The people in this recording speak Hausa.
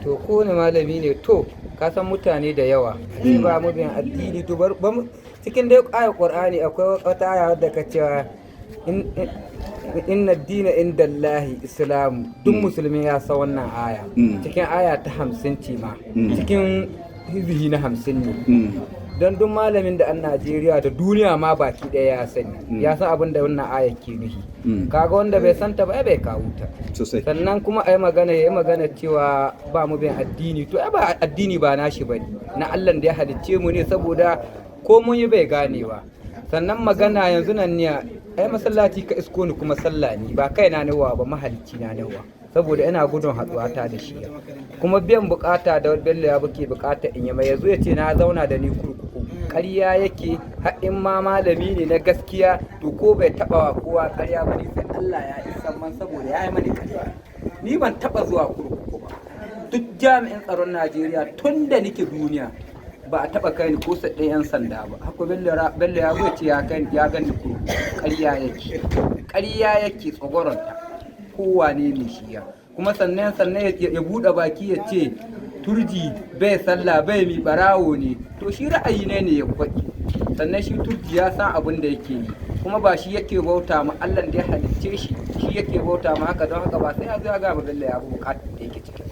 to kowane malami ne to ka san mutane da yawa ni ba mu bin addini to cikin dai ayar Qur'ani akwai wata aya wadda ka cewa inna dina inda Allahi islamu duk musulmi ya sa wannan aya cikin aya ta 50 ce ma cikin hizbi na 50 ne don duk malamin da an Najeriya da duniya ma baki ɗaya ya sani ya san abin da wannan aya ke nufi kaga wanda bai santa ba bai kawo ta sannan kuma ai magana cewa ba mu bin addini to ai ba addini ba nashi bane na Allah da ya halicce mu ne saboda ko mun yi bai gane ba sannan magana yanzu nan ne ai masallaci ka isko ni kuma sallah ni ba kai na nawa ba mahalicci na nawa saboda ina gudun haɗuwa ta da shi kuma biyan bukata da Bello ya buke bukata in yi mai yazo ya ce na zauna da ni kurkuku ƙarya yake haɗin ma malami ne na gaskiya to ko bai taɓa wa kowa ƙarya ba ne sai Allah ya isa man saboda ya yi mani ƙarya ni ban taɓa zuwa kurkuku ba duk jami'in tsaron Najeriya tun da nake duniya ba a taɓa kai ni ko sa ɗaya 'yan sanda ba haka Bello ya ce ya gani kurkuku ƙarya yake tsogoronta kowane ne shi ya kuma sannan ya buɗe baki ya ce turji bai sallah bai mi barawo ne to shi ra'ayi ne ya faɗi sannan shi turji ya san abin da yake yi kuma ba shi yake bauta ma Allah da ya halicce shi yake bauta ma haka don haka ba sai ya zo ya ga Bello ya buƙata da yake ciki